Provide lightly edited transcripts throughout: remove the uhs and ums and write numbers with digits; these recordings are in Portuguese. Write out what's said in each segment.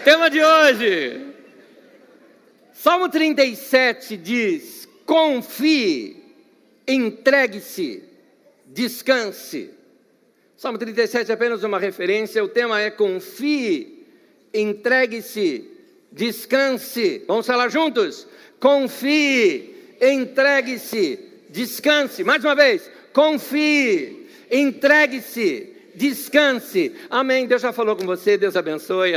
Tema de hoje. Salmo 37 diz: confie, entregue-se, descanse. Salmo 37 é apenas uma referência, o tema é confie, entregue-se, descanse. Vamos falar juntos? Confie, entregue-se, descanse. Mais uma vez, confie, entregue-se, descanse. Amém. Deus já falou com você, Deus abençoe.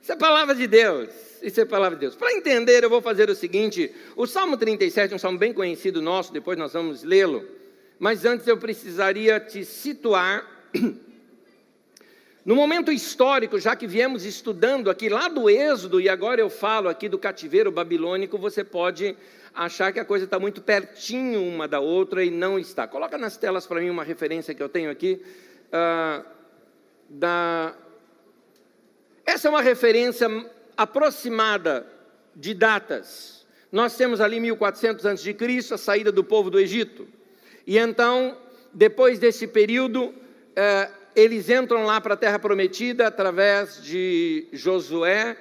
Isso é palavra de Deus. Isso é palavra de Deus. Para entender, eu vou fazer o seguinte: o Salmo 37 é um salmo bem conhecido nosso, depois nós vamos lê-lo. Mas antes eu precisaria te situar no momento histórico, já que viemos estudando aqui lá do Êxodo, e agora eu falo aqui do cativeiro babilônico. Você pode achar que a coisa está muito pertinho uma da outra, e não está. Coloca nas telas para mim uma referência que eu tenho aqui. Essa é uma referência aproximada de datas. Nós temos ali 1400 a.C., a saída do povo do Egito. E então, depois desse período, eles entram lá para a Terra Prometida através de Josué,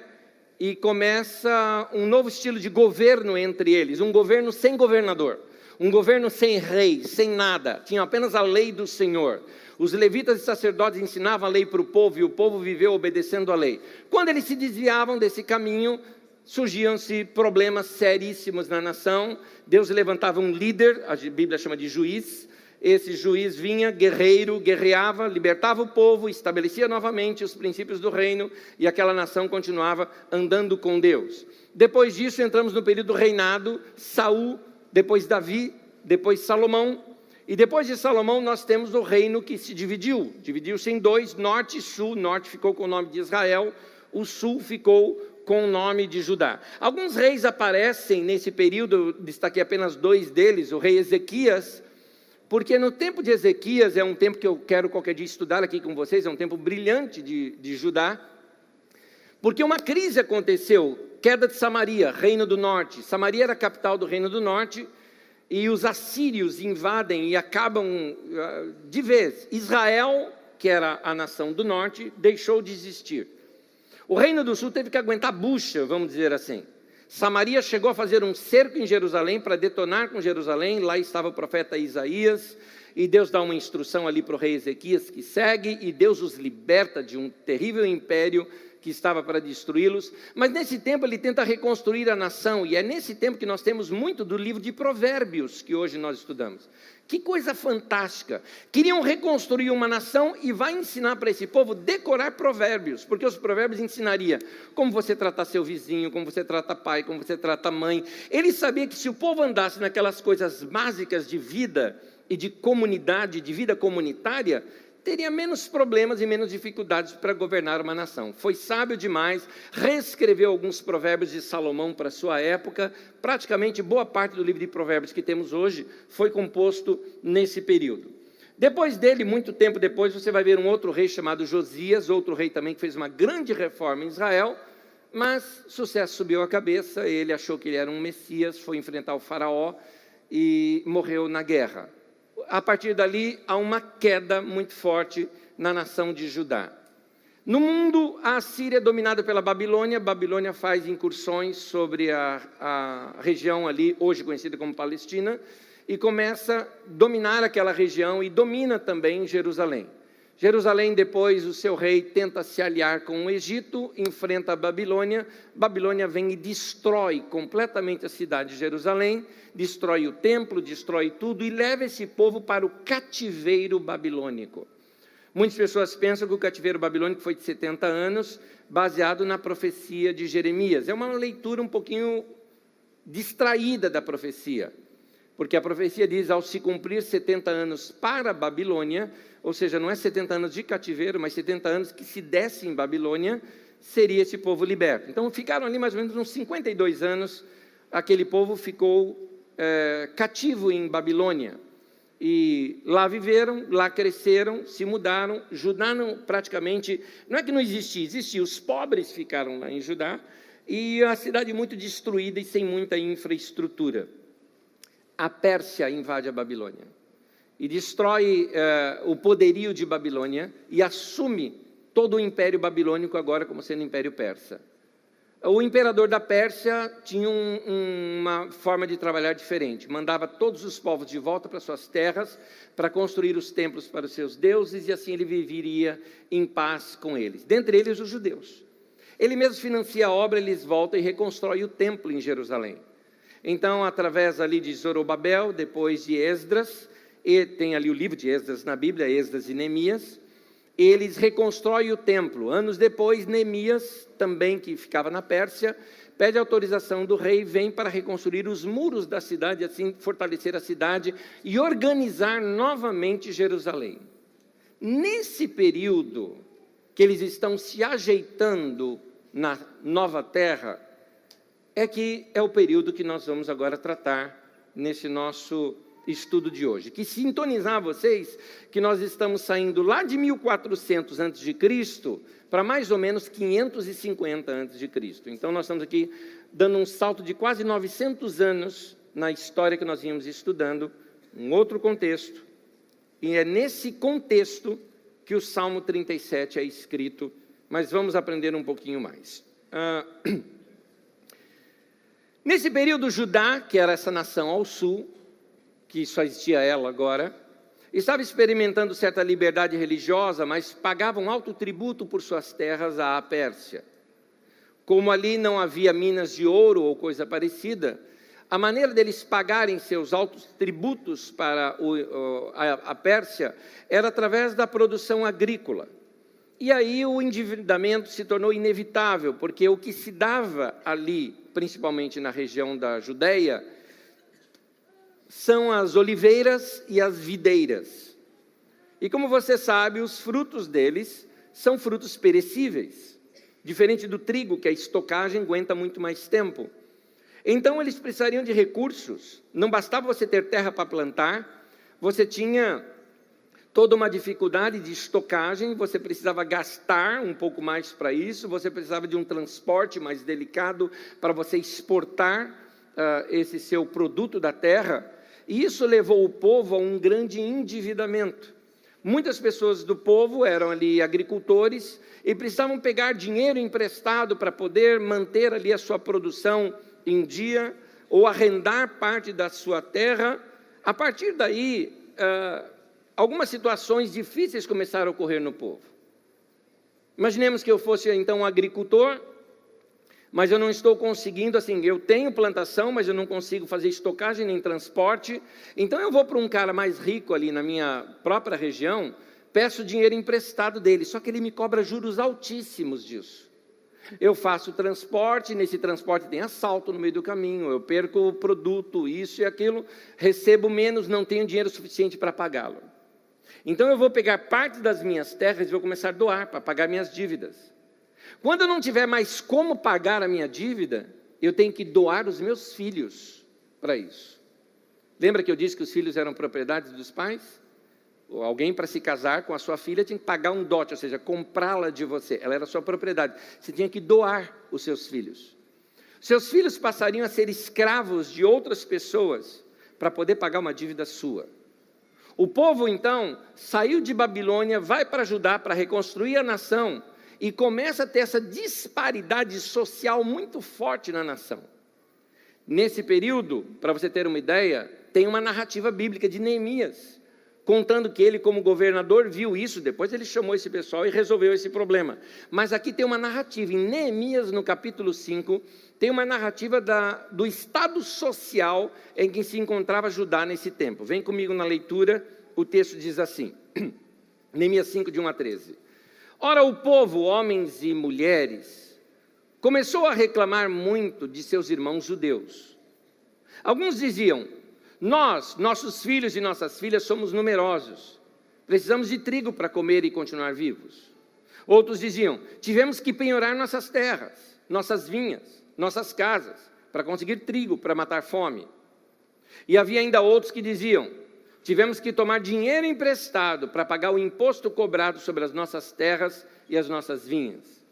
e começa um novo estilo de governo entre eles, um governo sem governador, um governo sem rei, sem nada, tinha apenas a lei do Senhor. Os levitas e sacerdotes ensinavam a lei para o povo, e o povo viveu obedecendo a lei. Quando eles se desviavam desse caminho, surgiam-se problemas seríssimos na nação. Deus levantava um líder, a Bíblia chama de juiz. Esse juiz vinha, guerreiro, guerreava, libertava o povo, estabelecia novamente os princípios do reino, e aquela nação continuava andando com Deus. Depois disso, entramos no período do reinado, Saul, depois Davi, depois Salomão. E depois de Salomão, nós temos o reino que se dividiu-se em dois, norte e sul. Norte ficou com o nome de Israel, o sul ficou com o nome de Judá. Alguns reis aparecem nesse período, eu destaquei apenas dois deles, o rei Ezequias, porque no tempo de Ezequias, é um tempo que eu quero qualquer dia estudar aqui com vocês, é um tempo brilhante de Judá, porque uma crise aconteceu, queda de Samaria, reino do norte. Samaria era a capital do reino do norte, e os assírios invadem e acabam de vez. Israel, que era a nação do norte, deixou de existir. O reino do sul teve que aguentar bucha, vamos dizer assim. Samaria chegou a fazer um cerco em Jerusalém para detonar com Jerusalém. Lá estava o profeta Isaías, e Deus dá uma instrução ali para o rei Ezequias, que segue, e Deus os liberta de um terrível império que estava para destruí-los. Mas nesse tempo ele tenta reconstruir a nação, e é nesse tempo que nós temos muito do livro de Provérbios, que hoje nós estudamos. Que coisa fantástica! Queriam reconstruir uma nação, e vai ensinar para esse povo decorar provérbios, porque os provérbios ensinaria como você tratar seu vizinho, como você trata pai, como você trata mãe. Ele sabia que se o povo andasse naquelas coisas básicas de vida e de comunidade, de vida comunitária, teria menos problemas e menos dificuldades para governar uma nação. Foi sábio demais, reescreveu alguns provérbios de Salomão para a sua época. Praticamente boa parte do livro de provérbios que temos hoje foi composto nesse período. Depois dele, muito tempo depois, você vai ver um outro rei chamado Josias, outro rei também que fez uma grande reforma em Israel, mas sucesso subiu a cabeça, ele achou que ele era um Messias, foi enfrentar o faraó e morreu na guerra. A partir dali, há uma queda muito forte na nação de Judá. No mundo, a Assíria é dominada pela Babilônia. Babilônia faz incursões sobre a região ali, hoje conhecida como Palestina, e começa a dominar aquela região, e domina também Jerusalém. Jerusalém, depois, o seu rei tenta se aliar com o Egito, enfrenta a Babilônia. Babilônia vem e destrói completamente a cidade de Jerusalém, destrói o templo, destrói tudo, e leva esse povo para o cativeiro babilônico. Muitas pessoas pensam que o cativeiro babilônico foi de 70 anos, baseado na profecia de Jeremias. É uma leitura um pouquinho distraída da profecia, porque a profecia diz: ao se cumprir 70 anos para a Babilônia, ou seja, não é 70 anos de cativeiro, mas 70 anos que se desse em Babilônia, seria esse povo liberto. Então ficaram ali mais ou menos uns 52 anos, aquele povo ficou cativo em Babilônia. E lá viveram, lá cresceram, se mudaram. Judá não, praticamente, não é que não existia, os pobres ficaram lá em Judá, e a cidade muito destruída e sem muita infraestrutura. A Pérsia invade a Babilônia e destrói o poderio de Babilônia, e assume todo o Império Babilônico agora como sendo Império Persa. O imperador da Pérsia tinha uma forma de trabalhar diferente. Mandava todos os povos de volta para suas terras para construir os templos para os seus deuses, e assim ele viveria em paz com eles. Dentre eles, os judeus. Ele mesmo financia a obra, eles voltam e reconstrói o templo em Jerusalém. Então, através ali de Zorobabel, depois de Esdras, e tem ali o livro de Esdras na Bíblia, Esdras e Neemias, eles reconstroem o templo. Anos depois, Neemias, também que ficava na Pérsia, pede autorização do rei, vem para reconstruir os muros da cidade, assim fortalecer a cidade e organizar novamente Jerusalém. Nesse período que eles estão se ajeitando na nova terra, é que é o período que nós vamos agora tratar nesse nosso estudo de hoje, que sintonizar vocês que nós estamos saindo lá de 1400 a.C. para mais ou menos 550 a.C. Então nós estamos aqui dando um salto de quase 900 anos na história que nós vínhamos estudando, um outro contexto, e é nesse contexto que o Salmo 37 é escrito, mas vamos aprender um pouquinho mais. Nesse período, Judá, que era essa nação ao sul, que só existia ela agora, estava experimentando certa liberdade religiosa, mas pagavam alto tributo por suas terras à Pérsia. Como ali não havia minas de ouro ou coisa parecida, a maneira deles pagarem seus altos tributos para a Pérsia era através da produção agrícola. E aí o endividamento se tornou inevitável, porque o que se dava ali, principalmente na região da Judéia, são as oliveiras e as videiras. E como você sabe, os frutos deles são frutos perecíveis, diferente do trigo, que a estocagem aguenta muito mais tempo. Então eles precisariam de recursos, não bastava você ter terra para plantar, você tinha toda uma dificuldade de estocagem, você precisava gastar um pouco mais para isso, você precisava de um transporte mais delicado para você exportar esse seu produto da terra. E isso levou o povo a um grande endividamento. Muitas pessoas do povo eram ali agricultores e precisavam pegar dinheiro emprestado para poder manter ali a sua produção em dia ou arrendar parte da sua terra. A partir daí, algumas situações difíceis começaram a ocorrer no povo. Imaginemos que eu fosse então um agricultor, mas eu não estou conseguindo, assim, eu tenho plantação, mas eu não consigo fazer estocagem nem transporte, então eu vou para um cara mais rico ali na minha própria região, peço dinheiro emprestado dele, só que ele me cobra juros altíssimos disso. Eu faço o transporte, nesse transporte tem assalto no meio do caminho, eu perco o produto, isso e aquilo, recebo menos, não tenho dinheiro suficiente para pagá-lo. Então eu vou pegar parte das minhas terras e vou começar a doar para pagar minhas dívidas. Quando eu não tiver mais como pagar a minha dívida, eu tenho que doar os meus filhos para isso. Lembra que eu disse que os filhos eram propriedades dos pais? Ou alguém, para se casar com a sua filha, tinha que pagar um dote, ou seja, comprá-la de você. Ela era sua propriedade. Você tinha que doar os seus filhos. Seus filhos passariam a ser escravos de outras pessoas para poder pagar uma dívida sua. O povo, então, saiu de Babilônia, vai para Judá para reconstruir a nação, e começa a ter essa disparidade social muito forte na nação. Nesse período, para você ter uma ideia, tem uma narrativa bíblica de Neemias, contando que ele, como governador, viu isso, depois ele chamou esse pessoal e resolveu esse problema. Mas aqui tem uma narrativa, em Neemias, no capítulo 5, tem uma narrativa do estado social em que se encontrava Judá nesse tempo. Vem comigo na leitura, o texto diz assim, Neemias 5, de 1 a 13. Ora, o povo, homens e mulheres, começou a reclamar muito de seus irmãos judeus. Alguns diziam, nossos filhos e nossas filhas somos numerosos, precisamos de trigo para comer e continuar vivos. Outros diziam, tivemos que penhorar nossas terras, nossas vinhas, nossas casas, para conseguir trigo para matar fome. E havia ainda outros que diziam, tivemos que tomar dinheiro emprestado para pagar o imposto cobrado sobre as nossas terras e as nossas vinhas.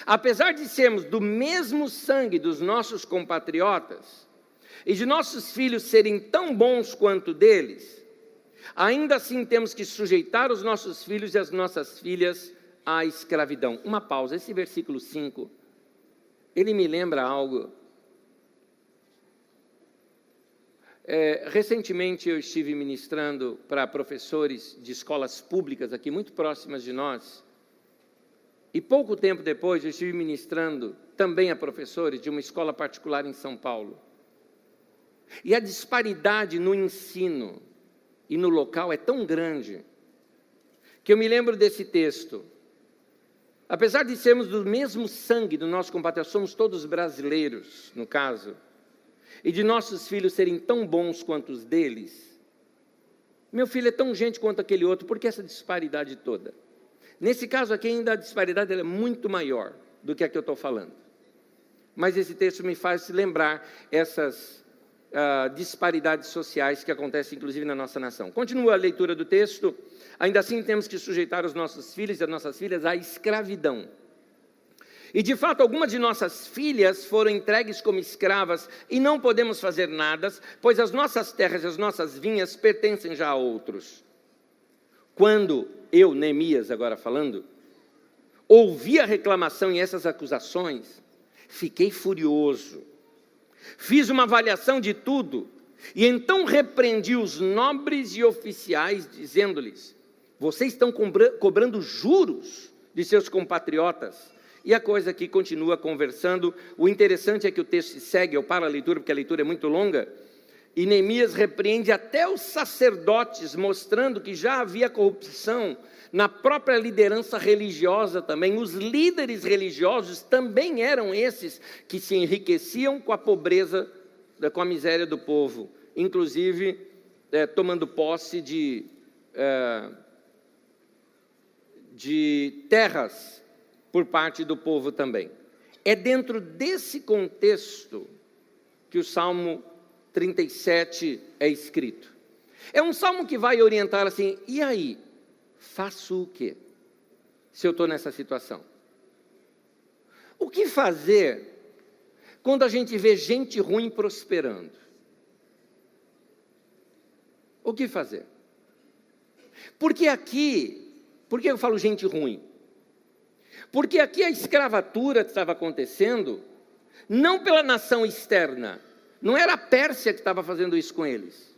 Apesar de sermos do mesmo sangue dos nossos compatriotas e de nossos filhos serem tão bons quanto deles, ainda assim temos que sujeitar os nossos filhos e as nossas filhas à escravidão. Uma pausa, esse versículo 5, ele me lembra algo. Recentemente eu estive ministrando para professores de escolas públicas aqui, muito próximas de nós, e pouco tempo depois eu estive ministrando também a professores de uma escola particular em São Paulo. E a disparidade no ensino e no local é tão grande, que eu me lembro desse texto. Apesar de sermos do mesmo sangue do nosso compatriota, somos todos brasileiros, no caso, e de nossos filhos serem tão bons quanto os deles, meu filho é tão gente quanto aquele outro, por que essa disparidade toda? Nesse caso aqui ainda a disparidade é muito maior do que a que eu estou falando. Mas esse texto me faz lembrar essas disparidades sociais que acontecem inclusive na nossa nação. Continua a leitura do texto. Ainda assim temos que sujeitar os nossos filhos e as nossas filhas à escravidão. E de fato algumas de nossas filhas foram entregues como escravas e não podemos fazer nada, pois as nossas terras e as nossas vinhas pertencem já a outros. Quando eu, Neemias agora falando, ouvi a reclamação e essas acusações, fiquei furioso. Fiz uma avaliação de tudo e então repreendi os nobres e oficiais, dizendo-lhes: vocês estão cobrando juros de seus compatriotas. E a coisa aqui continua conversando. O interessante é que o texto segue, eu paro a leitura porque a leitura é muito longa, e Neemias repreende até os sacerdotes, mostrando que já havia corrupção na própria liderança religiosa também. Os líderes religiosos também eram esses que se enriqueciam com a pobreza, com a miséria do povo, inclusive tomando posse de terras por parte do povo também. É dentro desse contexto que o Salmo 37 é escrito. É um salmo que vai orientar assim: e aí, faço o quê se eu estou nessa situação? O que fazer quando a gente vê gente ruim prosperando? O que fazer? Porque aqui, por que eu falo gente ruim? Porque aqui a escravatura estava acontecendo, não pela nação externa, não era a Pérsia que estava fazendo isso com eles.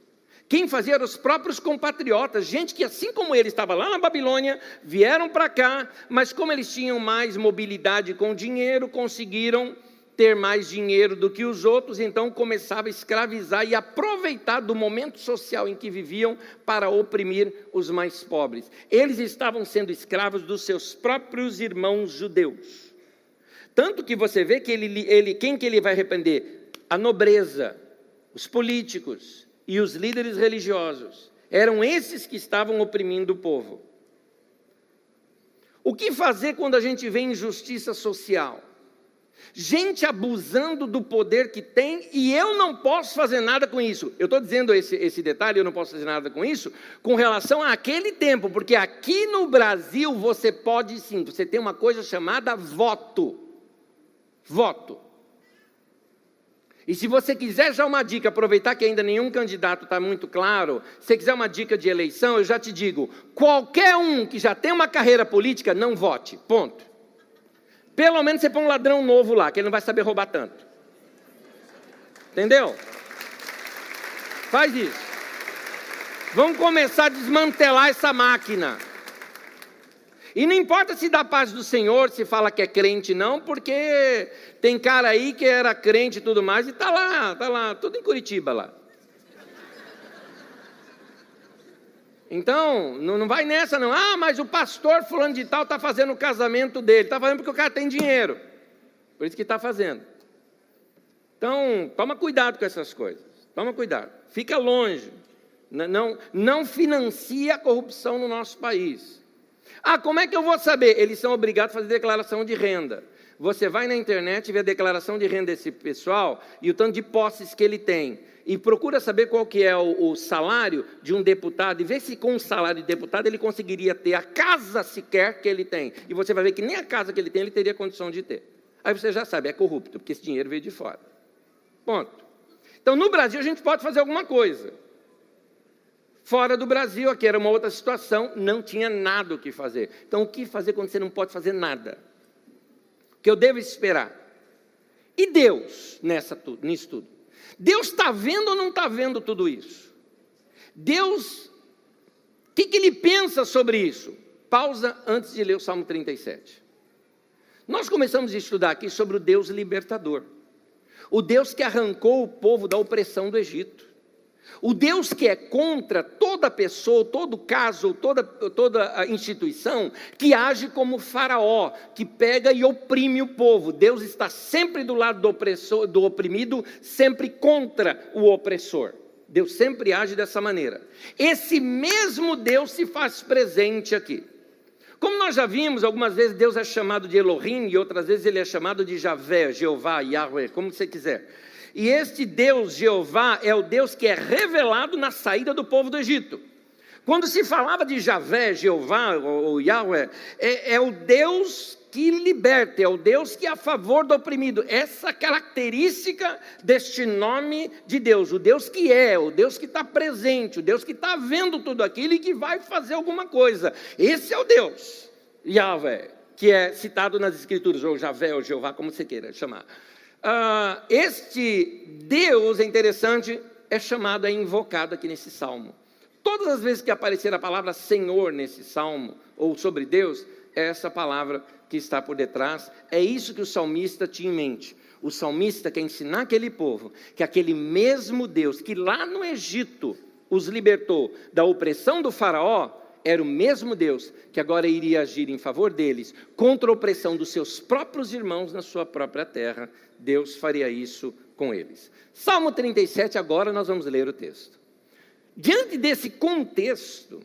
Quem fazia eram os próprios compatriotas, gente que assim como eles estava lá na Babilônia, vieram para cá, mas como eles tinham mais mobilidade com dinheiro, conseguiram ter mais dinheiro do que os outros, então começava a escravizar e aproveitar do momento social em que viviam para oprimir os mais pobres. Eles estavam sendo escravos dos seus próprios irmãos judeus. Tanto que você vê que quem que ele vai repreender? A nobreza, os políticos e os líderes religiosos. Eram esses que estavam oprimindo o povo. O que fazer quando a gente vê injustiça social? Gente abusando do poder que tem e eu não posso fazer nada com isso. Eu estou dizendo esse detalhe, eu não posso fazer nada com isso, com relação àquele tempo, porque aqui no Brasil você pode sim, você tem uma coisa chamada voto. Voto. E se você quiser já uma dica, aproveitar que ainda nenhum candidato está muito claro, se você quiser uma dica de eleição, eu já te digo, qualquer um que já tem uma carreira política, não vote, ponto. Pelo menos você põe um ladrão novo lá, que ele não vai saber roubar tanto. Entendeu? Faz isso. Vamos começar a desmantelar essa máquina. E não importa se dá paz do Senhor, se fala que é crente não, porque tem cara aí que era crente e tudo mais, e está lá, tudo em Curitiba lá. Então, não vai nessa não. Ah, mas o pastor fulano de tal está fazendo o casamento dele. Está fazendo porque o cara tem dinheiro. Por isso que está fazendo. Então, toma cuidado com essas coisas. Toma cuidado. Fica longe. Não financia a corrupção no nosso país. Ah, como é que eu vou saber? Eles são obrigados a fazer declaração de renda. Você vai na internet e vê a declaração de renda desse pessoal e o tanto de posses que ele tem. E procura saber qual que é o salário de um deputado, e vê se com o salário de deputado ele conseguiria ter a casa sequer que ele tem. E você vai ver que nem a casa que ele tem, ele teria condição de ter. Aí você já sabe, é corrupto, porque esse dinheiro veio de fora. Ponto. Então, no Brasil, a gente pode fazer alguma coisa. Fora do Brasil, aqui era uma outra situação, não tinha nada o que fazer. Então, o que fazer quando você não pode fazer nada? O que eu devo esperar? E Deus nisso tudo? Deus está vendo ou não está vendo tudo isso? Deus, o que Ele pensa sobre isso? Pausa antes de ler o Salmo 37. Nós começamos a estudar aqui sobre o Deus libertador. O Deus que arrancou o povo da opressão do Egito. O Deus que é contra toda pessoa, todo caso, toda a instituição que age como faraó, que pega e oprime o povo. Deus está sempre do lado do opressor, do oprimido, sempre contra o opressor. Deus sempre age dessa maneira. Esse mesmo Deus se faz presente aqui. Como nós já vimos, algumas vezes Deus é chamado de Elohim e outras vezes Ele é chamado de Javé, Jeová, Yahweh, como você quiser. E este Deus, Jeová, é o Deus que é revelado na saída do povo do Egito. Quando se falava de Javé, Jeová ou Yahweh, é o Deus que liberta, é o Deus que é a favor do oprimido. Essa característica deste nome de Deus, o Deus que é, o Deus que está presente, o Deus que está vendo tudo aquilo e que vai fazer alguma coisa. Esse é o Deus, Yahweh, que é citado nas Escrituras, ou Javé, ou Jeová, como você queira chamar. Este Deus, é interessante, é chamado, é invocado aqui nesse salmo. Todas as vezes que aparecer a palavra Senhor nesse salmo, ou sobre Deus, é essa palavra que está por detrás. É isso que o salmista tinha em mente. O salmista quer ensinar aquele povo que aquele mesmo Deus que lá no Egito os libertou da opressão do faraó, era o mesmo Deus que agora iria agir em favor deles, contra a opressão dos seus próprios irmãos na sua própria terra. Deus faria isso com eles. Salmo 37, agora nós vamos ler o texto. Diante desse contexto,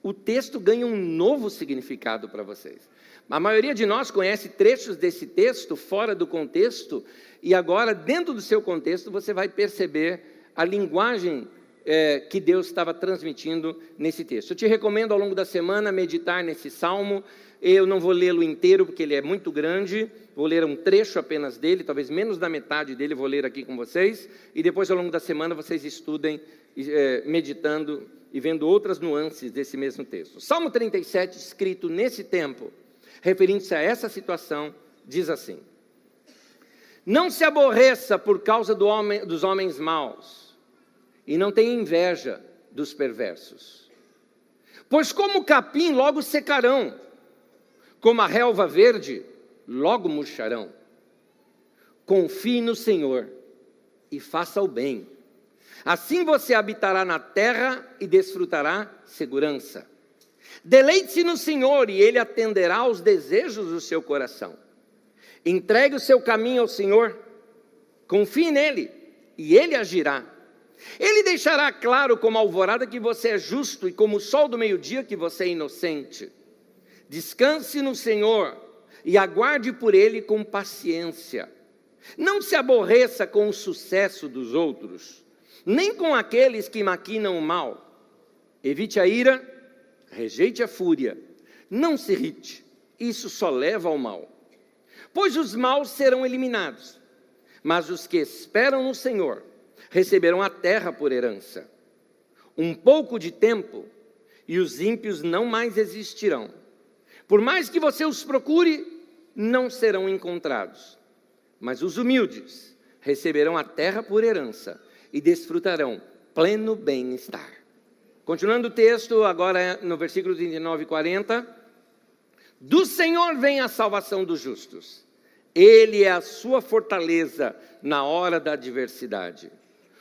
o texto ganha um novo significado para vocês. A maioria de nós conhece trechos desse texto fora do contexto, e agora, dentro do seu contexto, você vai perceber a linguagem que Deus estava transmitindo nesse texto. Eu te recomendo ao longo da semana meditar nesse salmo. Eu não vou lê-lo inteiro porque ele é muito grande, vou ler um trecho apenas dele, talvez menos da metade dele vou ler aqui com vocês, e depois ao longo da semana vocês estudem, meditando e vendo outras nuances desse mesmo texto. Salmo 37, escrito nesse tempo, referindo-se a essa situação, diz assim: não se aborreça por causa dos homens maus, e não tenha inveja dos perversos, pois como o capim logo secarão, como a relva verde logo murcharão. Confie no Senhor e faça o bem, assim você habitará na terra e desfrutará segurança. Deleite-se no Senhor e Ele atenderá aos desejos do seu coração. Entregue o seu caminho ao Senhor, confie nele e Ele agirá. Ele deixará claro como a alvorada que você é justo e como o sol do meio-dia que você é inocente. Descanse no Senhor e aguarde por Ele com paciência. Não se aborreça com o sucesso dos outros, nem com aqueles que maquinam o mal. Evite a ira, rejeite a fúria, não se irrite, isso só leva ao mal. Pois os maus serão eliminados, mas os que esperam no Senhor receberão a terra por herança. Um pouco de tempo e os ímpios não mais existirão. Por mais que você os procure, não serão encontrados. Mas os humildes receberão a terra por herança e desfrutarão pleno bem-estar. Continuando o texto, agora no versículo 39 e 40. Do Senhor vem a salvação dos justos. Ele é a sua fortaleza na hora da adversidade.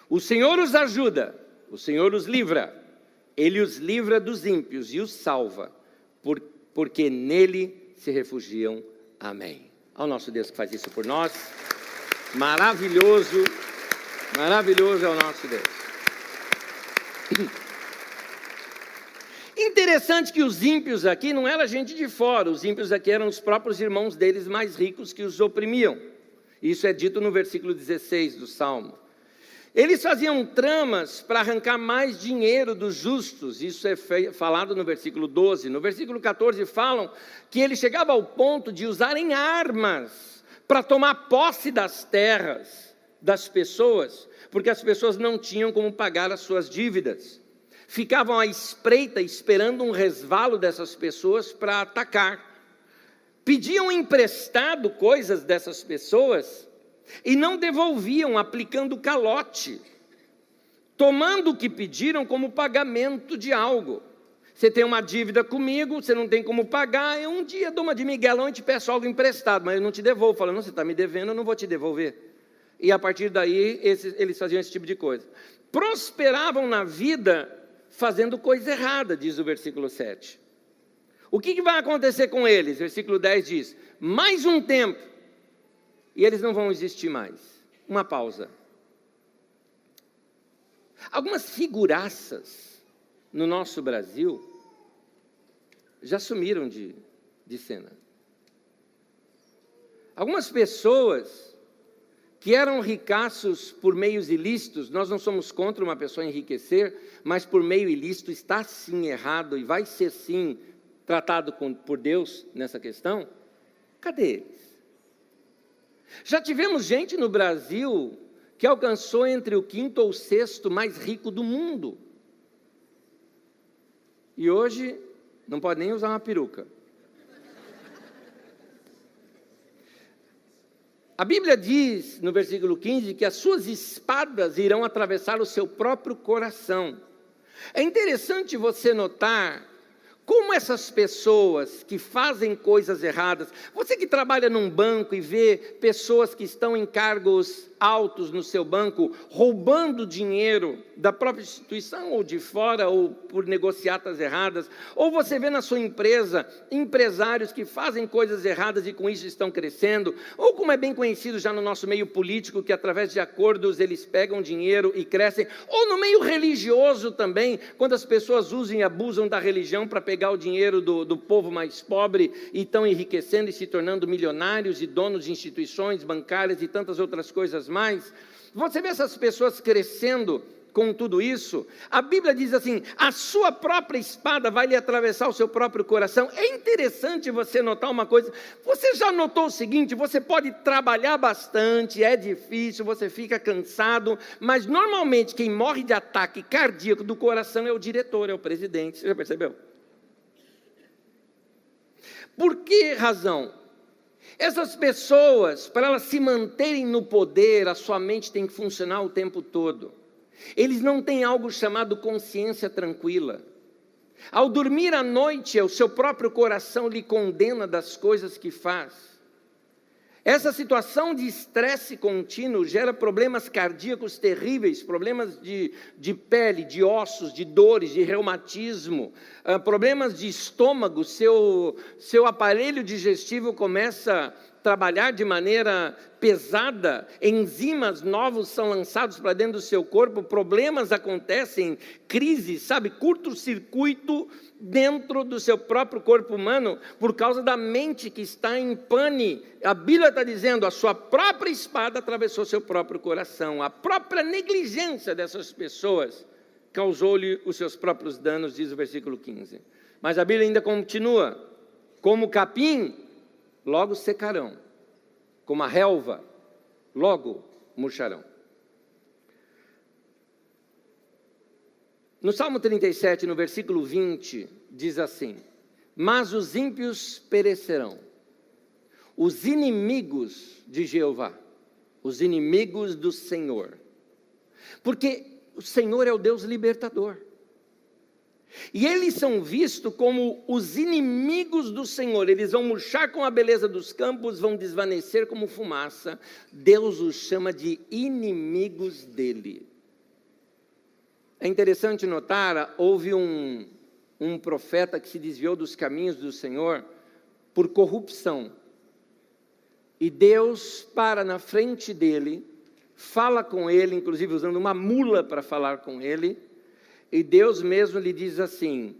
O Senhor os ajuda, o Senhor os livra. Ele os livra dos ímpios e os salva, porque nele se refugiam. Amém. Ao nosso Deus que faz isso por nós. Maravilhoso, maravilhoso é o nosso Deus. Interessante que os ímpios aqui não eram gente de fora, os ímpios aqui eram os próprios irmãos deles mais ricos que os oprimiam. Isso é dito no versículo 16 do Salmo. Eles faziam tramas para arrancar mais dinheiro dos justos, isso é falado no versículo 12. No versículo 14 falam que ele chegava ao ponto de usarem armas para tomar posse das terras das pessoas, porque as pessoas não tinham como pagar as suas dívidas. ficavam à espreita, esperando um resvalo dessas pessoas para atacar. Pediam emprestado coisas dessas pessoas e não devolviam, aplicando calote, tomando o que pediram como pagamento de algo. Você tem uma dívida comigo, você não tem como pagar, eu um dia dou uma de miguelão e te peço algo emprestado, mas eu não te devolvo. Falo, não, você está me devendo, eu não vou te devolver. E a partir daí, eles faziam esse tipo de coisa. Prosperavam na vida fazendo coisa errada, diz o versículo 7. O que vai acontecer com eles? Versículo 10 diz, mais um tempo, e eles não vão existir mais. Uma pausa. Algumas figuraças no nosso Brasil já sumiram de cena. Algumas pessoas que eram ricaços por meios ilícitos, nós não somos contra uma pessoa enriquecer, mas por meio ilícito está sim errado e vai ser sim tratado por Deus nessa questão. Cadê eles? Já tivemos gente no Brasil que alcançou entre o 5º ou 6º mais rico do mundo. E hoje não pode nem usar uma peruca. A Bíblia diz, no versículo 15, que as suas espadas irão atravessar o seu próprio coração. É interessante você notar como essas pessoas que fazem coisas erradas, você que trabalha num banco e vê pessoas que estão em cargos altos no seu banco, roubando dinheiro da própria instituição ou de fora, ou por negociatas erradas, ou você vê na sua empresa empresários que fazem coisas erradas e com isso estão crescendo, ou como é bem conhecido já no nosso meio político, que através de acordos eles pegam dinheiro e crescem, ou no meio religioso também, quando as pessoas usam e abusam da religião para pegar o dinheiro do povo mais pobre e estão enriquecendo e se tornando milionários e donos de instituições bancárias e tantas outras coisas mais. Você vê essas pessoas crescendo com tudo isso. A Bíblia diz assim, a sua própria espada vai lhe atravessar o seu próprio coração. É interessante você notar uma coisa, você já notou o seguinte, você pode trabalhar bastante, é difícil, você fica cansado, mas normalmente quem morre de ataque cardíaco do coração é o diretor, é o presidente, você já percebeu? Por que razão? Essas pessoas, para elas se manterem no poder, a sua mente tem que funcionar o tempo todo. Eles não têm algo chamado consciência tranquila. Ao dormir à noite, o seu próprio coração lhe condena das coisas que faz. Essa situação de estresse contínuo gera problemas cardíacos terríveis, problemas de pele, de ossos, de dores, de reumatismo, problemas de estômago, seu aparelho digestivo começa a trabalhar de maneira pesada, enzimas novos são lançados para dentro do seu corpo, problemas acontecem, crises, curto-circuito dentro do seu próprio corpo humano, por causa da mente que está em pane. A Bíblia está dizendo, a sua própria espada atravessou seu próprio coração, a própria negligência dessas pessoas causou-lhe os seus próprios danos, diz o versículo 15. Mas a Bíblia ainda continua, como capim, logo secarão, como a relva, logo murcharão. No Salmo 37, no versículo 20, diz assim, mas os ímpios perecerão, os inimigos de Jeová, os inimigos do Senhor, porque o Senhor é o Deus libertador. E eles são vistos como os inimigos do Senhor, eles vão murchar com a beleza dos campos, vão desvanecer como fumaça, Deus os chama de inimigos dele. É interessante notar, houve um profeta que se desviou dos caminhos do Senhor por corrupção, e Deus para na frente dele, fala com ele, inclusive usando uma mula para falar com ele, e Deus mesmo lhe diz assim,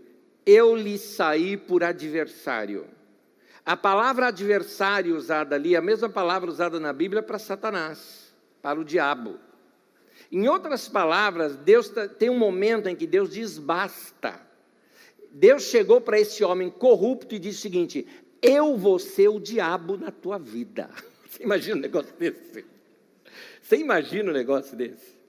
eu lhe saí por adversário. A palavra adversário usada ali, a mesma palavra usada na Bíblia para Satanás, para o diabo. Em outras palavras, Deus tem um momento em que Deus diz basta. Deus chegou para esse homem corrupto e disse o seguinte, eu vou ser o diabo na tua vida. Você imagina um negócio desse? Você imagina um negócio desse?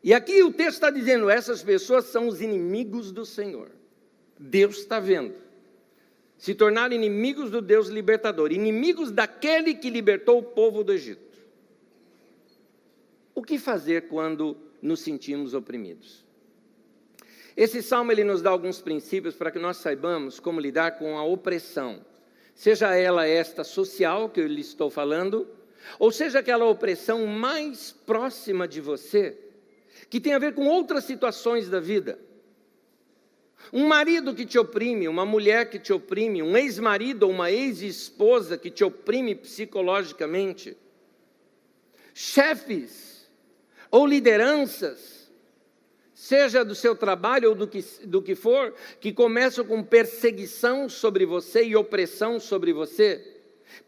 E aqui o texto está dizendo, essas pessoas são os inimigos do Senhor. Deus está vendo. Se tornaram inimigos do Deus libertador, inimigos daquele que libertou o povo do Egito. O que fazer quando nos sentimos oprimidos? Esse salmo ele nos dá alguns princípios para que nós saibamos como lidar com a opressão. Seja ela esta social que eu lhe estou falando, ou seja aquela opressão mais próxima de você, que tem a ver com outras situações da vida. Um marido que te oprime, uma mulher que te oprime, um ex-marido ou uma ex-esposa que te oprime psicologicamente. Chefes ou lideranças, seja do seu trabalho ou do que for, que começam com perseguição sobre você e opressão sobre você.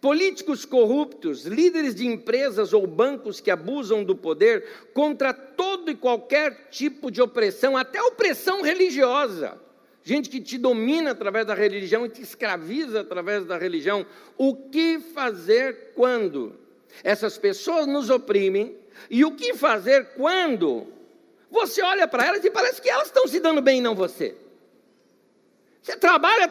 Políticos corruptos, líderes de empresas ou bancos que abusam do poder contra todo e qualquer tipo de opressão, até opressão religiosa. Gente que te domina através da religião e te escraviza através da religião. O que fazer quando essas pessoas nos oprimem? E o que fazer quando você olha para elas e parece que elas estão se dando bem e não você? Você trabalha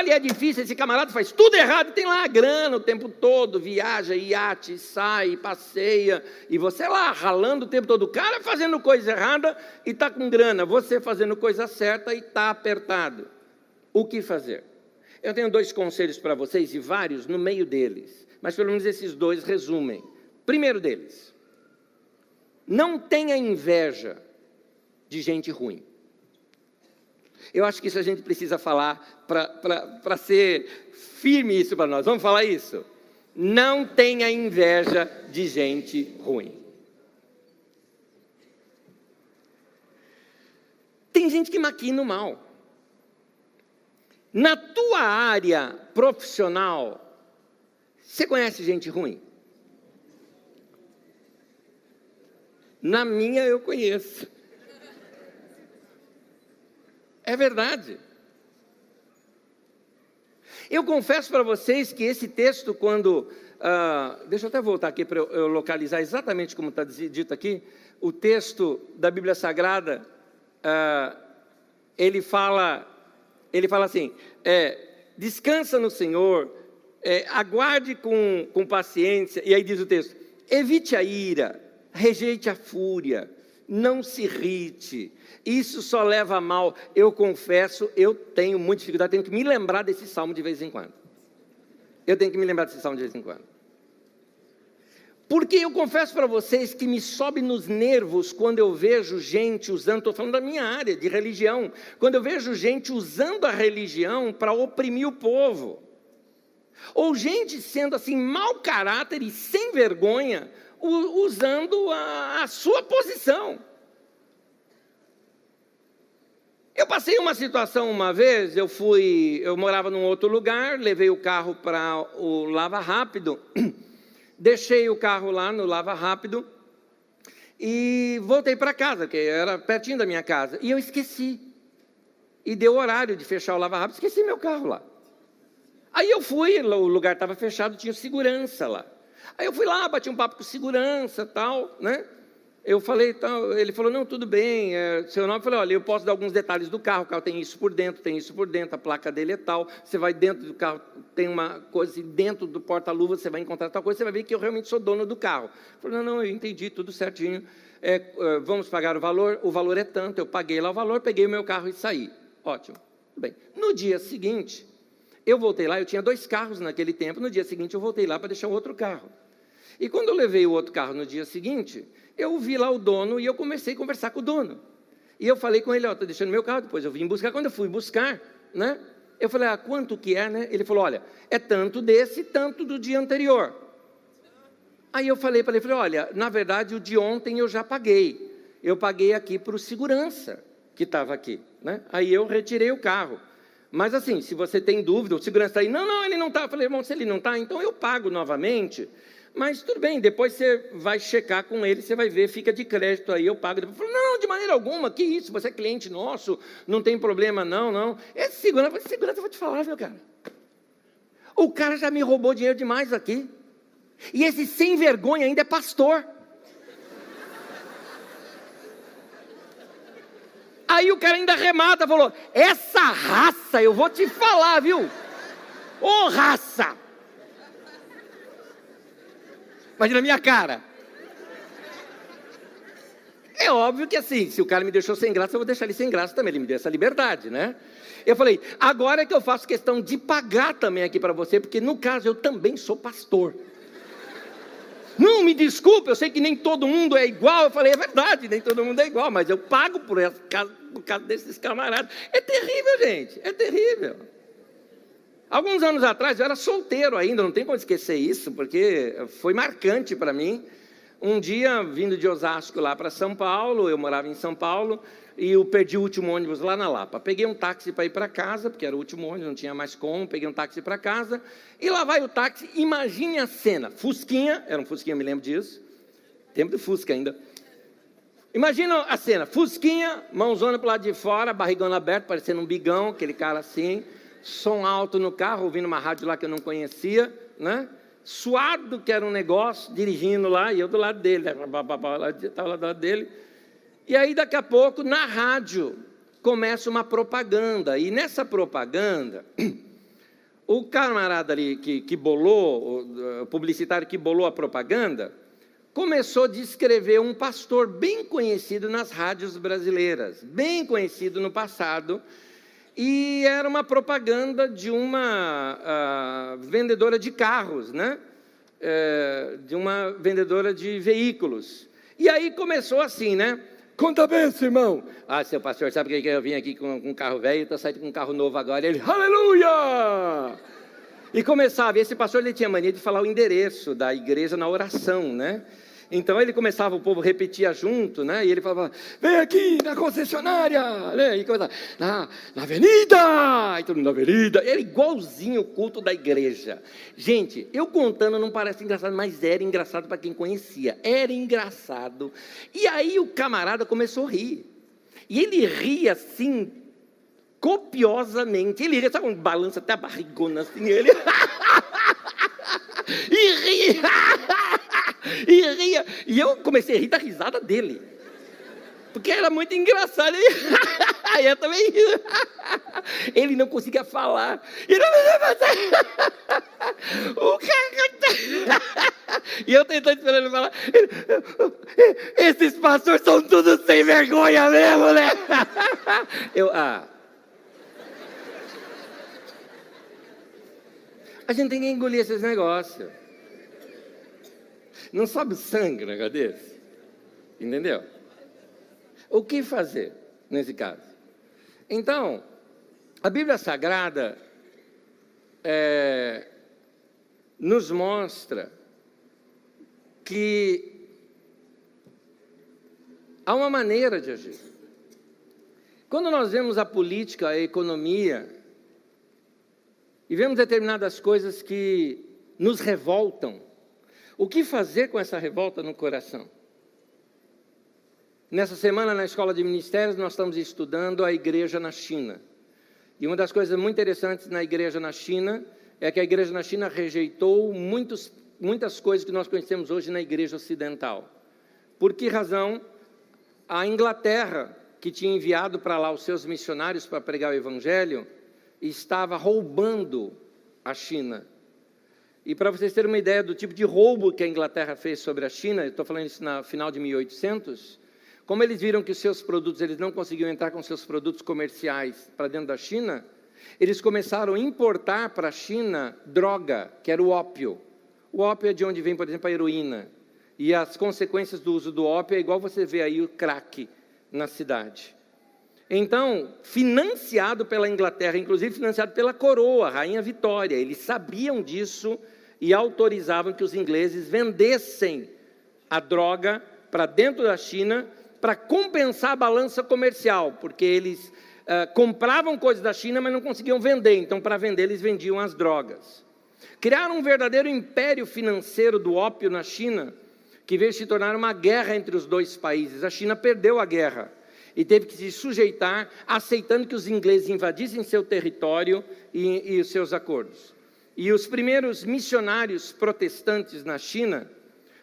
e é difícil, esse camarada faz tudo errado, tem lá a grana o tempo todo, viaja, iate, sai, passeia, e você lá ralando o tempo todo, o cara fazendo coisa errada e está com grana, você fazendo coisa certa e está apertado. O que fazer? Eu tenho 2 conselhos para vocês e vários no meio deles, mas pelo menos esses 2 resumem. Primeiro deles, não tenha inveja de gente ruim. Eu acho que isso a gente precisa falar para ser firme isso para nós. Vamos falar isso? Não tenha inveja de gente ruim. Tem gente que maquina o mal. Na tua área profissional, você conhece gente ruim? Na minha eu conheço. É verdade. Eu confesso para vocês que esse texto, quando... deixa eu até voltar aqui para eu localizar exatamente como está dito aqui. O texto da Bíblia Sagrada, ele fala assim, descansa no Senhor, aguarde com paciência, e aí diz o texto, evite a ira, rejeite a fúria, não se irrite, isso só leva a mal. Eu confesso, eu tenho muita dificuldade, tenho que me lembrar desse salmo de vez em quando. Porque eu confesso para vocês que me sobe nos nervos quando eu vejo gente usando, estou falando da minha área, de religião, quando eu vejo gente usando a religião para oprimir o povo. Ou gente sendo assim, mau caráter e sem vergonha, usando a sua posição. Eu passei uma situação uma vez, eu morava num outro lugar, levei o carro para o Lava Rápido, deixei o carro lá no Lava Rápido e voltei para casa, que era pertinho da minha casa, e eu esqueci. E deu horário de fechar o Lava Rápido, esqueci meu carro lá. Aí eu fui, o lugar estava fechado, tinha segurança lá. Aí eu fui lá, bati um papo com segurança, tal, né? Eu falei, tal, ele falou, não, tudo bem, seu nome, eu falei, olha, eu posso dar alguns detalhes do carro, o carro tem isso por dentro, a placa dele é tal, você vai dentro do carro, tem uma coisa assim, dentro do porta-luva, você vai encontrar tal coisa, você vai ver que eu realmente sou dono do carro. Eu falei, não, eu entendi, tudo certinho, vamos pagar o valor é tanto, eu paguei lá o valor, peguei o meu carro e saí. Ótimo, tudo bem. No dia seguinte, eu voltei lá, eu tinha 2 carros naquele tempo, no dia seguinte eu voltei lá para deixar o outro carro. E quando eu levei o outro carro no dia seguinte, eu vi lá o dono e eu comecei a conversar com o dono. E eu falei com ele, estou deixando meu carro, depois eu vim buscar. Quando eu fui buscar, né, eu falei, quanto que é, né? Ele falou, olha, é tanto desse, tanto do dia anterior. Aí eu falei para ele, olha, na verdade o de ontem eu já paguei. Eu paguei aqui para o segurança que estava aqui, né? Aí eu retirei o carro. Mas assim, se você tem dúvida, o segurança está aí, não, ele não está. Eu falei, irmão, se ele não está, então eu pago novamente. Mas tudo bem, depois você vai checar com ele, você vai ver, fica de crédito aí, eu pago. Depois, não, de maneira alguma, que isso, você é cliente nosso, não tem problema, não. Esse segurança, eu vou te falar, meu cara. O cara já me roubou dinheiro demais aqui. E esse sem vergonha ainda é pastor. Aí o cara ainda remata, falou, essa raça, eu vou te falar, viu? Ô raça! Imagina a minha cara. É óbvio que assim, se o cara me deixou sem graça, eu vou deixar ele sem graça também, ele me deu essa liberdade, né? Eu falei, agora é que eu faço questão de pagar também aqui para você, porque no caso eu também sou pastor. Não, me desculpe, eu sei que nem todo mundo é igual. Eu falei, é verdade, nem todo mundo é igual, mas eu pago por causa desses camaradas. É terrível, gente, é terrível. Alguns anos atrás, eu era solteiro ainda, não tem como esquecer isso, porque foi marcante para mim. Um dia, vindo de Osasco lá para São Paulo, eu morava em São Paulo, e eu perdi o último ônibus lá na Lapa. Peguei um táxi para ir para casa, porque era o último ônibus, não tinha mais como, peguei um táxi para casa, e lá vai o táxi, imagine a cena, Fusquinha, era um Fusquinha, eu me lembro disso, tempo do Fusca ainda. Imagina a cena, Fusquinha, mãozona para o lado de fora, barrigona aberta, parecendo um bigão, aquele cara assim, som alto no carro, ouvindo uma rádio lá que eu não conhecia, né? Suado, que era um negócio, dirigindo lá, e eu do lado dele, estava lá do lado dele. E aí, daqui a pouco, na rádio, começa uma propaganda. E nessa propaganda, o camarada ali que bolou, o publicitário que bolou a propaganda, começou a descrever um pastor bem conhecido nas rádios brasileiras, bem conhecido no passado, e era uma propaganda de uma vendedora de carros, né? De uma vendedora de veículos. E aí começou assim, né? Conta bem, irmão. Ah, seu pastor, sabe que eu vim aqui com um carro velho, estou saindo com um carro novo agora. Ele, aleluia! E começava, e esse pastor ele tinha mania de falar o endereço da igreja na oração, né? Então ele começava, o povo repetia junto, né? E ele falava, vem aqui na concessionária, né? E começava, na avenida, e todo mundo na avenida. Era igualzinho o culto da igreja. Gente, eu contando não parece engraçado, mas era engraçado para quem conhecia. Era engraçado. E aí o camarada começou a rir. E ele ria assim, copiosamente. Ele ria, sabe, um balança até a barrigona assim, ele... e ria... E ria, e eu comecei a rir da risada dele, porque era muito engraçado, e eu também ria. Ele não conseguia falar, e eu tentando esperar ele falar, esses pastores são todos sem vergonha mesmo, né? A gente tem que engolir esses negócios. Não sobe sangue na cabeça, entendeu? O que fazer nesse caso? Então, a Bíblia Sagrada nos mostra que há uma maneira de agir. Quando nós vemos a política, a economia, e vemos determinadas coisas que nos revoltam, o que fazer com essa revolta no coração? Nessa semana, na Escola de Ministérios, nós estamos estudando a igreja na China. E uma das coisas muito interessantes na igreja na China é que a igreja na China rejeitou muitas coisas que nós conhecemos hoje na igreja ocidental. Por que razão? A Inglaterra, que tinha enviado para lá os seus missionários para pregar o evangelho, estava roubando a China. E para vocês terem uma ideia do tipo de roubo que a Inglaterra fez sobre a China, eu estou falando isso no final de 1800, como eles viram que os seus produtos, eles não conseguiam entrar com seus produtos comerciais para dentro da China, eles começaram a importar para a China droga, que era o ópio. O ópio é de onde vem, por exemplo, a heroína. E as consequências do uso do ópio é igual você vê aí o crack na cidade. Então, financiado pela Inglaterra, inclusive financiado pela coroa, a Rainha Vitória, eles sabiam disso e autorizavam que os ingleses vendessem a droga para dentro da China para compensar a balança comercial, porque eles compravam coisas da China, mas não conseguiam vender, então para vender eles vendiam as drogas. Criaram um verdadeiro império financeiro do ópio na China, que veio se tornar uma guerra entre os dois países. A China perdeu a guerra e teve que se sujeitar, aceitando que os ingleses invadissem seu território e os seus acordos. E os primeiros missionários protestantes na China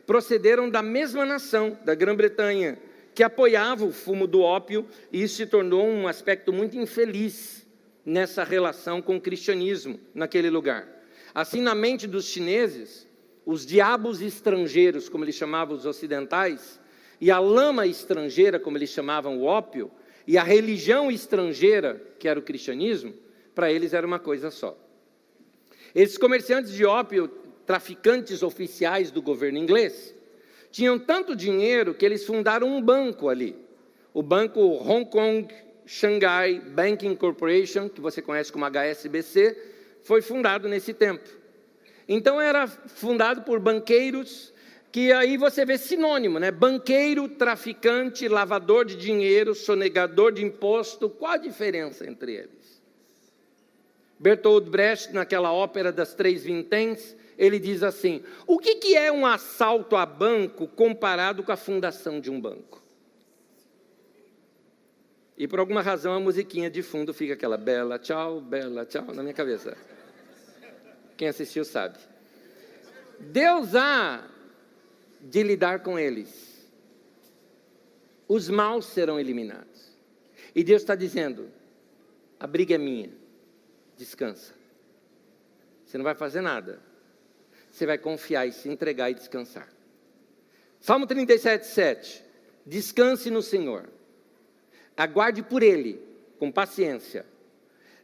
procederam da mesma nação, da Grã-Bretanha, que apoiava o fumo do ópio, e isso se tornou um aspecto muito infeliz nessa relação com o cristianismo naquele lugar. Assim, na mente dos chineses, os diabos estrangeiros, como eles chamavam os ocidentais, e a lama estrangeira, como eles chamavam o ópio, e a religião estrangeira, que era o cristianismo, para eles era uma coisa só. Esses comerciantes de ópio, traficantes oficiais do governo inglês, tinham tanto dinheiro que eles fundaram um banco ali. O banco Hong Kong Shanghai Banking Corporation, que você conhece como HSBC, foi fundado nesse tempo. Então era fundado por banqueiros, que aí você vê sinônimo, né? Banqueiro, traficante, lavador de dinheiro, sonegador de imposto. Qual a diferença entre eles? Bertolt Brecht, naquela ópera das Três Vinténs, ele diz assim: o que é um assalto a banco comparado com a fundação de um banco? E por alguma razão a musiquinha de fundo fica aquela bela tchau, na minha cabeça. Quem assistiu sabe. Deus há de lidar com eles. Os maus serão eliminados. E Deus está dizendo: a briga é minha, descansa. Você não vai fazer nada. Você vai confiar e se entregar e descansar. Salmo 37:7. Descanse no Senhor. Aguarde por Ele, com paciência.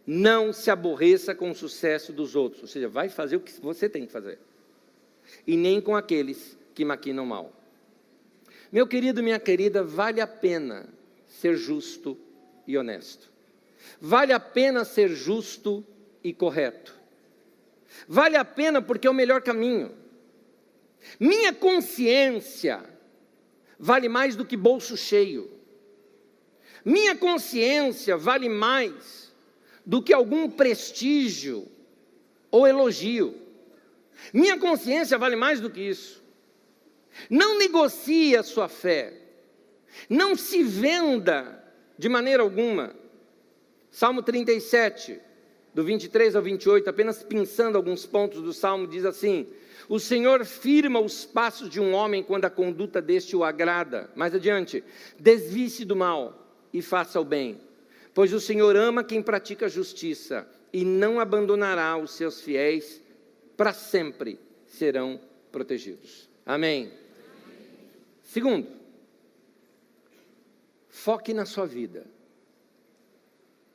Não se aborreça com o sucesso dos outros. Ou seja, vai fazer o que você tem que fazer. E nem com aqueles que maquinam mal. Meu querido, minha querida, vale a pena ser justo e honesto. Vale a pena ser justo e correto. Vale a pena porque é o melhor caminho. Minha consciência vale mais do que bolso cheio. Minha consciência vale mais do que algum prestígio ou elogio. Minha consciência vale mais do que isso. Não negocie a sua fé. Não se venda de maneira alguma. Salmo 37, do 23 ao 28, apenas pensando alguns pontos do Salmo, diz assim: o Senhor firma os passos de um homem quando a conduta deste o agrada. Mais adiante: desvie-se do mal e faça o bem, pois o Senhor ama quem pratica a justiça e não abandonará os seus fiéis, para sempre serão protegidos. Amém. Segundo, foque na sua vida,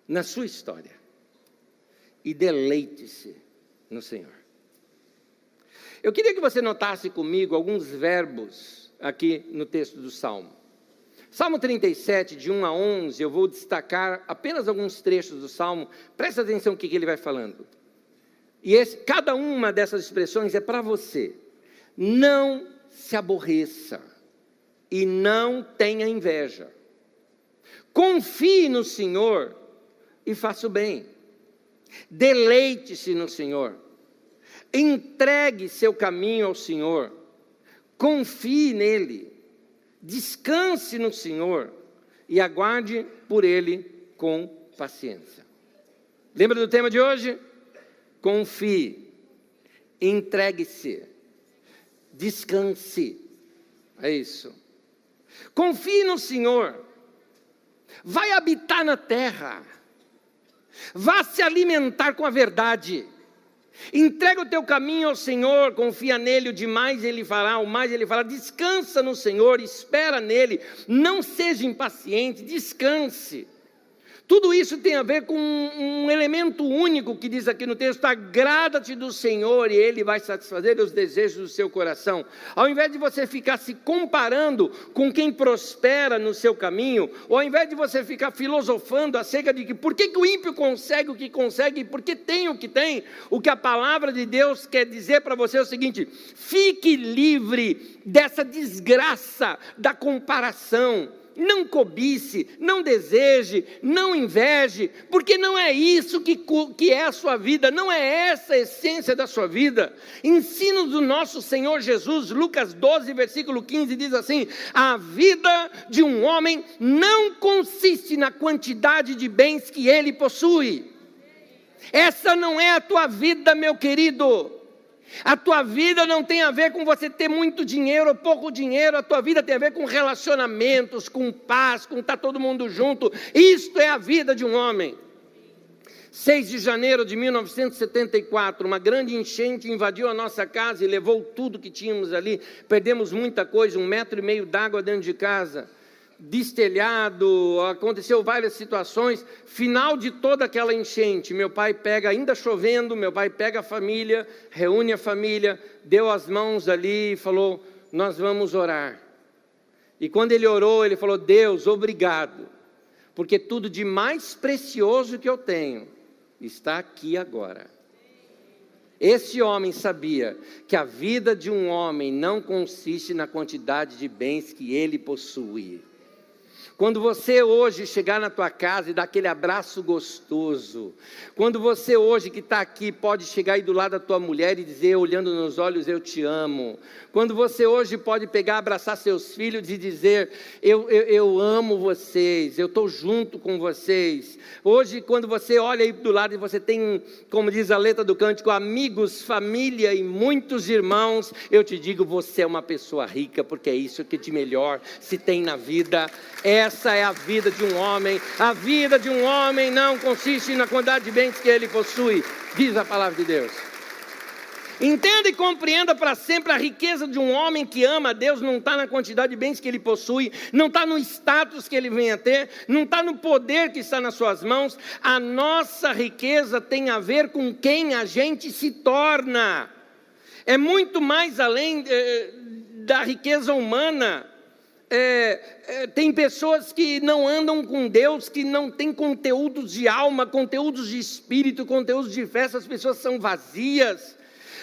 na sua história, e deleite-se no Senhor. Eu queria que você notasse comigo alguns verbos aqui no texto do Salmo. Salmo 37, de 1 a 11, eu vou destacar apenas alguns trechos do Salmo. Presta atenção no que ele vai falando. E cada uma dessas expressões é para você. Não se aborreça e não tenha inveja. Confie no Senhor e faça o bem. Deleite-se no Senhor. Entregue seu caminho ao Senhor. Confie nele. Descanse no Senhor e aguarde por Ele com paciência. Lembra do tema de hoje? Confie, entregue-se, descanse. É isso. Confie no Senhor. Vai habitar na terra. Vá se alimentar com a verdade. Entrega o teu caminho ao Senhor, confia nele, o demais ele fará, o mais ele fará. Descansa no Senhor, espera nele, não seja impaciente, descanse. Tudo isso tem a ver com um elemento único que diz aqui no texto: agrada-te do Senhor e Ele vai satisfazer os desejos do seu coração. Ao invés de você ficar se comparando com quem prospera no seu caminho, ou ao invés de você ficar filosofando acerca de que por que o ímpio consegue o que consegue e por que tem o que a palavra de Deus quer dizer para você é o seguinte: fique livre dessa desgraça da comparação. Não cobice, não deseje, não inveje, porque não é isso que é a sua vida, não é essa a essência da sua vida. Ensino do nosso Senhor Jesus, Lucas 12, versículo 15, diz assim: a vida de um homem não consiste na quantidade de bens que ele possui. Essa não é a tua vida, meu querido. A tua vida não tem a ver com você ter muito dinheiro ou pouco dinheiro, a tua vida tem a ver com relacionamentos, com paz, com estar todo mundo junto. Isto é a vida de um homem. 6 de janeiro de 1974, uma grande enchente invadiu a nossa casa e levou tudo que tínhamos ali. Perdemos muita coisa, 1,5 metro d'água dentro de casa, destelhado, aconteceu várias situações. Final de toda aquela enchente, meu pai pega, ainda chovendo, meu pai pega a família, reúne a família, deu as mãos ali e falou: nós vamos orar. E quando ele orou, ele falou: Deus, obrigado, porque tudo de mais precioso que eu tenho está aqui agora. Esse homem sabia que a vida de um homem não consiste na quantidade de bens que ele possui. Quando você hoje chegar na tua casa e dar aquele abraço gostoso, quando você hoje que está aqui pode chegar aí do lado da tua mulher e dizer, olhando nos olhos, eu te amo. Quando você hoje pode pegar, abraçar seus filhos e dizer, eu amo vocês, eu estou junto com vocês. Hoje, quando você olha aí do lado e você tem, como diz a letra do cântico, amigos, família e muitos irmãos, eu te digo, você é uma pessoa rica, porque é isso que de melhor se tem na vida. Essa é a vida de um homem. A vida de um homem não consiste na quantidade de bens que ele possui, diz a palavra de Deus. Entenda e compreenda para sempre: a riqueza de um homem que ama a Deus não está na quantidade de bens que ele possui, não está no status que ele vem a ter, não está no poder que está nas suas mãos. A nossa riqueza tem a ver com quem a gente se torna. É muito mais além da riqueza humana. Tem pessoas que não andam com Deus, que não têm conteúdos de alma, conteúdos de espírito, conteúdos de fé. Essas pessoas são vazias.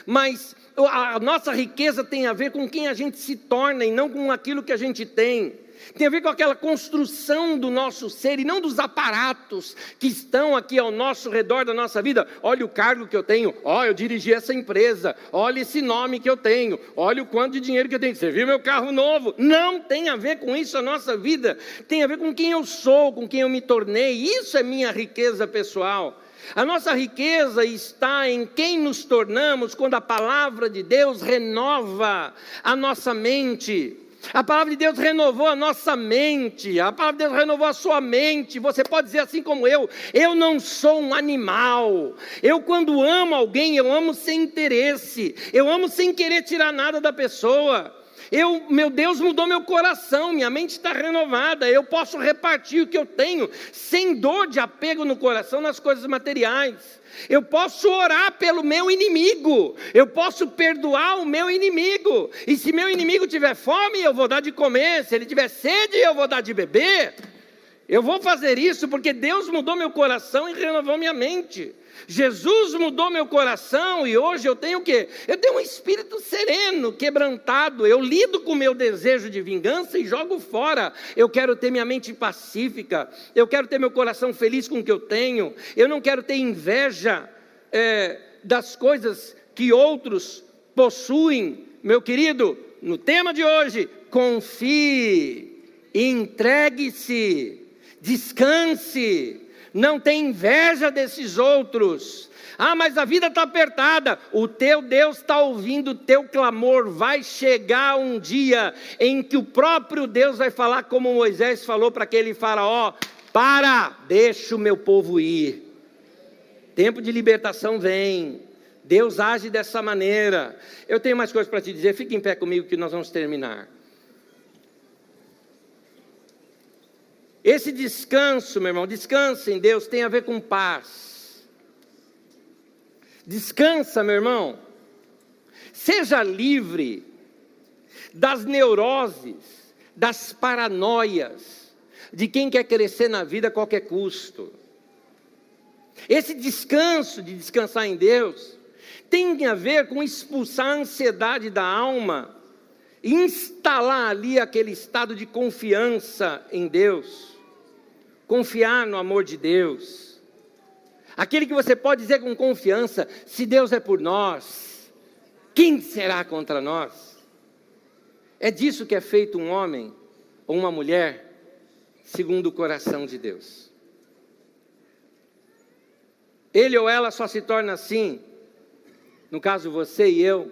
Mas a nossa riqueza tem a ver com quem a gente se torna e não com aquilo que a gente tem. Tem a ver com aquela construção do nosso ser e não dos aparatos que estão aqui ao nosso redor da nossa vida. Olha o cargo que eu tenho, eu dirigi essa empresa, olha esse nome que eu tenho, olha o quanto de dinheiro que eu tenho, você viu meu carro novo? Não tem a ver com isso a nossa vida, tem a ver com quem eu sou, com quem eu me tornei. Isso é minha riqueza pessoal. A nossa riqueza está em quem nos tornamos quando a palavra de Deus renova a nossa mente. A palavra de Deus renovou a nossa mente, a palavra de Deus renovou a sua mente. Você pode dizer assim como eu não sou um animal. Eu, quando amo alguém, eu amo sem interesse, eu amo sem querer tirar nada da pessoa. Meu Deus mudou meu coração, minha mente está renovada, eu posso repartir o que eu tenho, sem dor de apego no coração nas coisas materiais. Eu posso orar pelo meu inimigo, eu posso perdoar o meu inimigo, e se meu inimigo tiver fome, eu vou dar de comer, se ele tiver sede, eu vou dar de beber. Eu vou fazer isso porque Deus mudou meu coração e renovou minha mente. Jesus mudou meu coração e hoje eu tenho o quê? Eu tenho um espírito sereno, quebrantado. Eu lido com o meu desejo de vingança e jogo fora. Eu quero ter minha mente pacífica. Eu quero ter meu coração feliz com o que eu tenho. Eu não quero ter inveja das coisas que outros possuem. Meu querido, no tema de hoje, confie, entregue-se, descanse. Não tem inveja desses outros. Mas a vida está apertada. O teu Deus está ouvindo o teu clamor. Vai chegar um dia em que o próprio Deus vai falar como Moisés falou para aquele faraó: deixa o meu povo ir. Tempo de libertação vem. Deus age dessa maneira. Eu tenho mais coisas para te dizer. Fique em pé comigo que nós vamos terminar. Esse descanso, meu irmão, descansa em Deus, tem a ver com paz. Descansa, meu irmão. Seja livre das neuroses, das paranoias, de quem quer crescer na vida a qualquer custo. Esse descanso, de descansar em Deus, tem a ver com expulsar a ansiedade da alma, e instalar ali aquele estado de confiança em Deus. Confiar no amor de Deus, aquele que você pode dizer com confiança: se Deus é por nós, quem será contra nós? É disso que é feito um homem ou uma mulher segundo o coração de Deus. Ele ou ela só se torna assim no caso você e eu,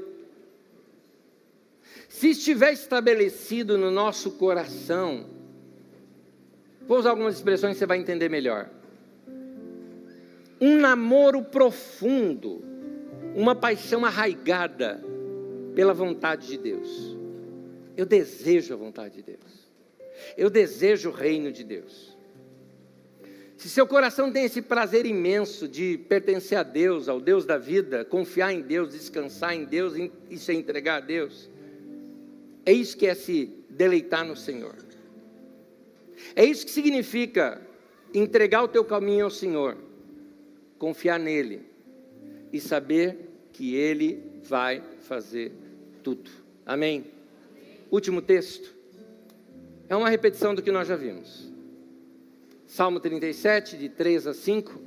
se estiver estabelecido no nosso coração, vou usar algumas expressões que você vai entender melhor. Um namoro profundo, uma paixão arraigada pela vontade de Deus. Eu desejo a vontade de Deus. Eu desejo o reino de Deus. Se seu coração tem esse prazer imenso de pertencer a Deus, ao Deus da vida, confiar em Deus, descansar em Deus e se entregar a Deus, é isso que é se deleitar no Senhor. É isso que significa entregar o teu caminho ao Senhor, confiar nele e saber que Ele vai fazer tudo. Amém? Último texto. É uma repetição do que nós já vimos. Salmo 37, de 3 a 5.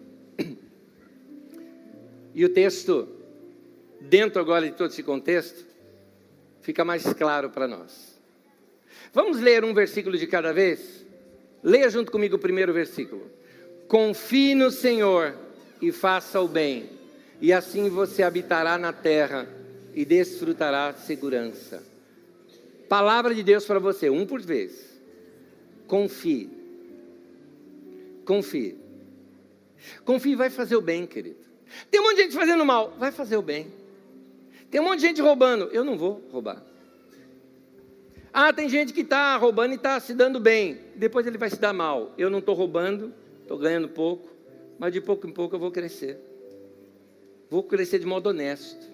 E o texto, dentro agora de todo esse contexto, fica mais claro para nós. Vamos ler um versículo de cada vez? Leia junto comigo o primeiro versículo. Confie no Senhor e faça o bem, e assim você habitará na terra e desfrutará segurança. Palavra de Deus para você, um por vez. Confie. Confie. Confie, vai fazer o bem, querido. Tem um monte de gente fazendo mal, vai fazer o bem. Tem um monte de gente roubando, eu não vou roubar. Ah, tem gente que está roubando e está se dando bem, depois ele vai se dar mal. Eu não estou roubando, estou ganhando pouco, mas de pouco em pouco eu vou crescer. Vou crescer de modo honesto.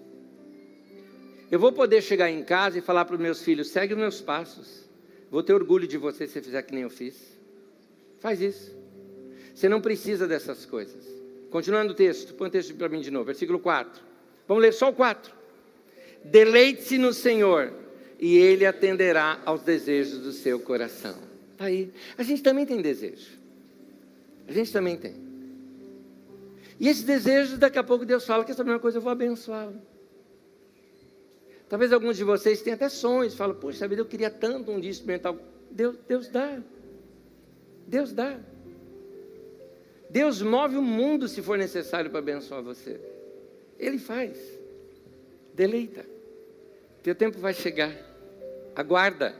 Eu vou poder chegar em casa e falar para os meus filhos, segue os meus passos. Vou ter orgulho de você se você fizer que nem eu fiz. Faz isso. Você não precisa dessas coisas. Continuando o texto, põe o texto para mim de novo, versículo 4. Vamos ler só o 4. Deleite-se no Senhor, e Ele atenderá aos desejos do seu coração. Está aí. A gente também tem desejo. A gente também tem. E esses desejos, daqui a pouco Deus fala que essa é a mesma coisa, eu vou abençoá-lo. Talvez alguns de vocês tenham até sonhos, falam, poxa vida, eu queria tanto um dia experimentar. Deus dá. Deus dá. Deus move o mundo se for necessário para abençoar você. Ele faz. Deleita. Teu tempo vai chegar. Aguarda.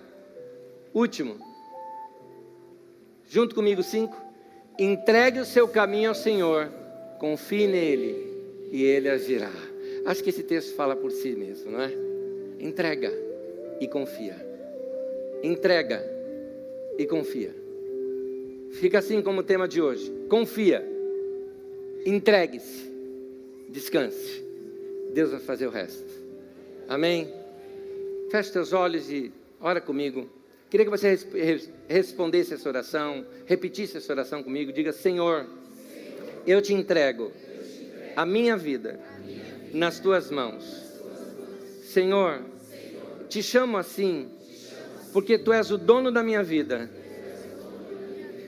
Último. Junto comigo, 5. Entregue o seu caminho ao Senhor. Confie nele e Ele agirá. Acho que esse texto fala por si mesmo, não é? Entrega e confia. Entrega e confia. Fica assim como o tema de hoje. Confia. Entregue-se. Descanse. Deus vai fazer o resto. Amém? Feche teus olhos e ora comigo. Queria que você respondesse essa oração, repetisse essa oração comigo. Diga, Senhor, eu te entrego a minha vida nas tuas mãos. Senhor, te chamo assim, porque tu és o dono da minha vida.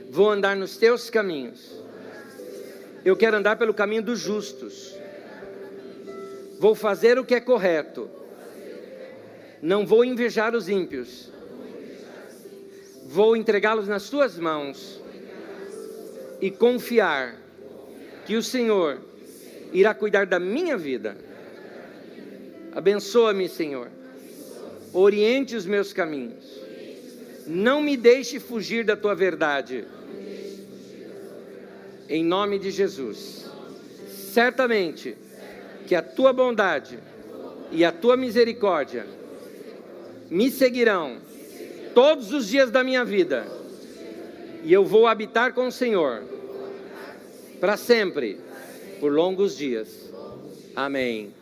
Vou andar nos teus caminhos. Eu quero andar pelo caminho dos justos. Vou fazer o que é correto. Não vou invejar os ímpios. Vou entregá-los nas tuas mãos e confiar que o Senhor irá cuidar da minha vida. Abençoa-me, Senhor. Oriente os meus caminhos. Não me deixe fugir da tua verdade. Em nome de Jesus. Certamente que a tua bondade e a tua misericórdia me seguirão todos os dias da minha vida. E eu vou habitar com o Senhor para sempre, por longos dias. Amém.